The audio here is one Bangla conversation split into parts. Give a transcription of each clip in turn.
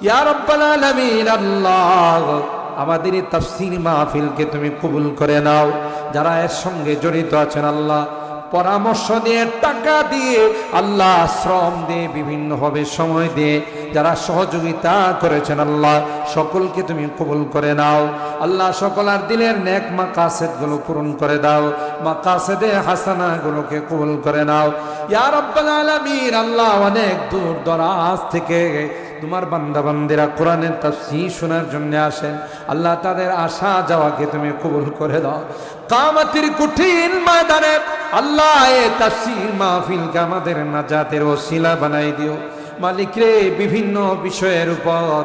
ইয়া রাব্বাল আলামিন আল্লাহ, আমাদের এই তাফসীর মাহফিলকে তুমি কবুল করে নাও। যারা এর সঙ্গে জড়িত আছেন আল্লাহ, পরামর্শ দিয়ে, টাকা দিয়ে, আল্লাহ শ্রম দিয়ে, বিভিন্নভাবে সময় দিয়ে যারা সহযোগিতা করেছেন আল্লাহ, সকলকে তুমি কবুল করে নাও। আল্লাহ সকলের দিলের নেক মাকাসেদগুলো পূরণ করে দাও, মাকাসেদে হাসানাগুলোকে কবুল করে নাও ইয়া রাব্বাল আলামিন আল্লাহ। অনেক দূর দরাজ থেকে তোমার বান্দা বান্দিরা কোরআনের তাফসীর শোনার জন্য আসেন আল্লাহ, তাদের আসা যাওয়াকে তুমি কবুল করে দাও। কিয়ামতের কঠিন ময়দানে আল্লাহ এই তাফসীর মাহফিলকে আমাদের নাজাতের ওসিলা বানাই দিও মালিক রে। বিভিন্ন বিষয়ের উপর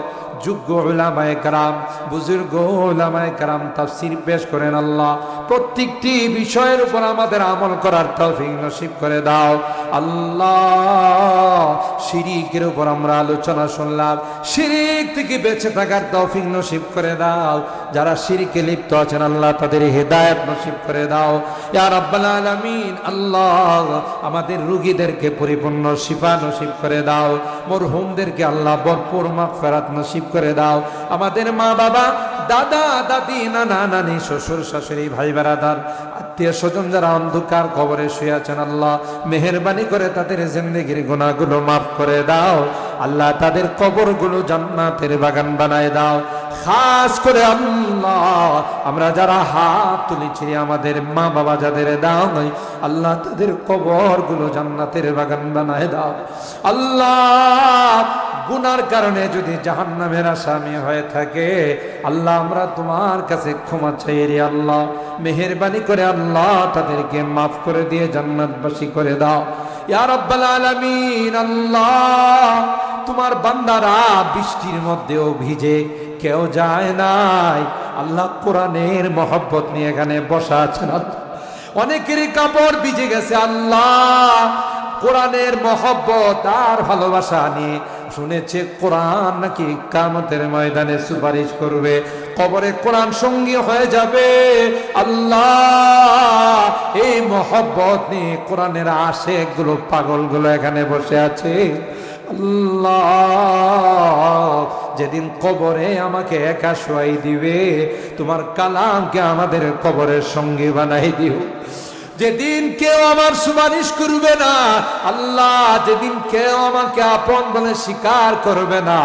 যোগ্য উলামায়ে কেরাম, বুজুর্গ উলামায়ে কেরাম তাফসীর পেশ করেন আল্লাহ। প্রত্যেকটি বিষয়ের উপর আমাদের আমল করার তৌফিক নসিব করে দাও আল্লাহ। শিরিকের উপর আমরা আলোচনা শুনলাম, শিরিক থেকে বেঁচে থাকার তৌফিক নসিব করে দাও। যারা শিরিকে লিপ্ত আছেন আল্লাহ, তাদের হেদায়েত নসিব করে দাও ইয়া রাব্বাল আলামিন আল্লাহ। আমাদের রোগীদেরকে পরিপূর্ণ শিফা নসিব করে দাও, মরহুমদেরকে আল্লাহ ভরপুর মাগফিরাত নসিব করে দাও। আমাদের মা বাবা, দাদা দাদি, নানা নানি, শ্বশুর শাশুড়ি, ভাই বেরাদার, আত্মীয় স্বজন যারা অন্ধকার কবরে শুয়ে আছেন আল্লাহ, মেহেরবানি করে তাদের জিন্দেগির গুনাহগুলো মাফ করে দাও আল্লাহ। তাদের কবরগুলো জান্নাতের বাগান বানায় দাও। খাস করে আল্লাহ আমরা যারা হাত তুলেছি, আমাদের মা বাবা যাদের দাও নাই আল্লাহ, তাদের কবরগুলো জান্নাতের বাগান বানায় দাও আল্লাহ। গুনার কারণে যদি জাহান্নামের আসামি হয়ে থাকে আল্লাহ, আমরা তোমার কাছে ক্ষমা চাই রে আল্লাহ। মেহেরবানি করে আল্লাহ তাদেরকে মাফ করে দিয়ে জান্নাতবাসী করে দাও ইয়া রাব্বাল আলামিন আল্লাহ। তোমার বান্দারা বৃষ্টির মধ্যেও ভিজে কেউ যায় নাই আল্লাহ, কোরআনের মহব্বত নিয়ে এখানে বসা আছেন আল্লাহ। অনেকেরই কাপড় ভিজে গেছে আল্লাহ, কোরআনের মহব্বত আর ভালোবাসা নিয়ে শুনেছে কোরআন নাকি কিয়ামতের ময়দানে সুপারিশ করবে, কবরে কোরআন সঙ্গী হয়ে যাবে আল্লাহ। এই মহব্বত নিয়ে কোরআনের আশিকগুলো, পাগলগুলো এখানে বসে আছে আল্লাহ। যেদিন কবরে আমাকে একা শোয়াই দিবে, তোমার কালামকে আমাদের কবরের সঙ্গী বানাই দিও। যেদিন কেউ আমার সুপারিশ করবে না আল্লাহ, যেদিন কেউ আমাকে আপন বলে স্বীকার করবে না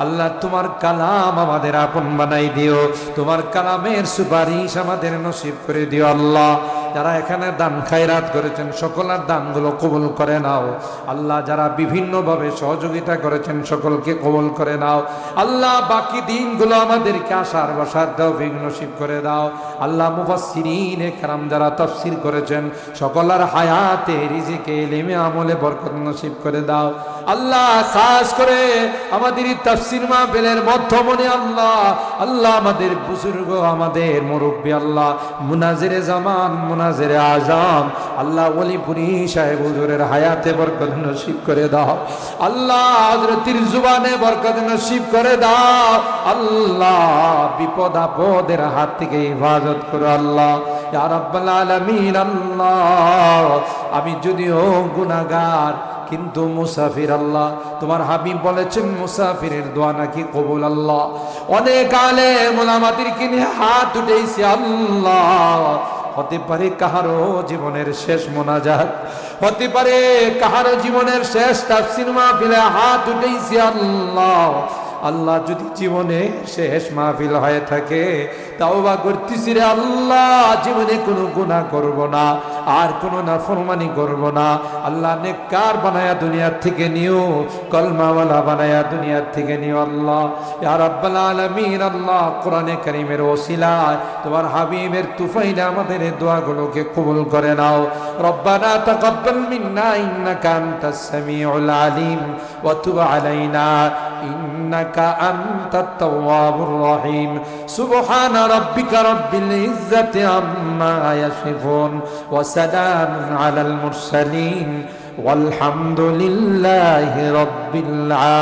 আল্লাহ, তোমার কালাম আমাদের আপন বানাই দিও। তোমার কালামের সুপারিশ আমাদের নসিব করে দিও আল্লাহ। যারা এখানে দান খায়রাত করেছেন সকলের দানগুলো কবুল করে নাও আল্লাহ। যারা বিভিন্নভাবে সহযোগিতা করেছেন সকলকে কবুল করে নাও আল্লাহ। বাকি দিনগুলো আমাদেরকে আসার বসার তৌফিক নসিব করে দাও আল্লাহ। মুফাসসিরিনে কেরাম যারা তাফসীর করেছেন সকলের হায়াতে, রিজিকে, ইলমে, আমলে বরকত নসিব করে দাও আল্লাহ। খাস করে আমাদের এই তাফসীর মাহফিলের মধ্যমণি আল্লাহ, আল্লাহ আমাদের বুজুর্গ, আমাদের মুরব্বী আল্লাহ, মুনাজিরে জামান, মুনাজিরে আজম আল্লাহ, ওলিপুরি সাহেব হুজুরের হায়াতে বরকত নসিব করে দাও আল্লাহ। হযরতের জুবানে বরকত নসিব করে দাও আল্লাহ। বিপদ আপদের হাত থেকে হেফাজত করো আল্লাহ ইয়া রাব্বাল আলামিন আল্লাহ। আমি যদিও গুনাহগার কিন্তু মুসাফির আল্লাহ, তোমার হাবিব বলেছেন মুসাফিরের দোয়া নাকি কবুল আল্লাহ। অনেক আলেম ওলামাদেরকে নিয়ে হাত উঠেছি আল্লাহ। হতে পারে কাহারো জীবনের শেষ মোনাজাত, হতে পারে কাহারো জীবনের শেষ তাফসীর মাহফিলে হাত উঠেছি আল্লাহ। আল্লাহ যদি জীবনে শেষ মাহফিল হয়ে থাকে তাওবা করতেছি রে আল্লাহ, জীবনে কোনো গুনাহ করব না, আর কোনো নাফরমানি করব না আল্লাহ। নেককার বানায়া দুনিয়া থেকে নিও, কলমাওয়ালা বানায়া দুনিয়া থেকে নিও আল্লাহ ইয়া রাব্বাল আলামিন আল্লাহ। কোরআনে কারীমের ওসিলায় তোমার হাবিবের তুফাইলে আমাদের এই দোয়াগুলোকে কবুল করে নাও। রব্বানা তাকাব্বাল মিন্না ইন্নাকা আনতাস সামিউল আলিম ওয়া তুব আলাইনা ইন্নাকা আনতাত তাওয়াবুর রহিম। সুবহানা রাব্বিকা রাব্বিল ইজ্জাতি আম্মা ইয়াসিফুন ওয়া সালামুন আলাল মুরসালিন ওয়ালহামদুলিল্লাহি রাব্বিল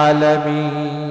আলামিন।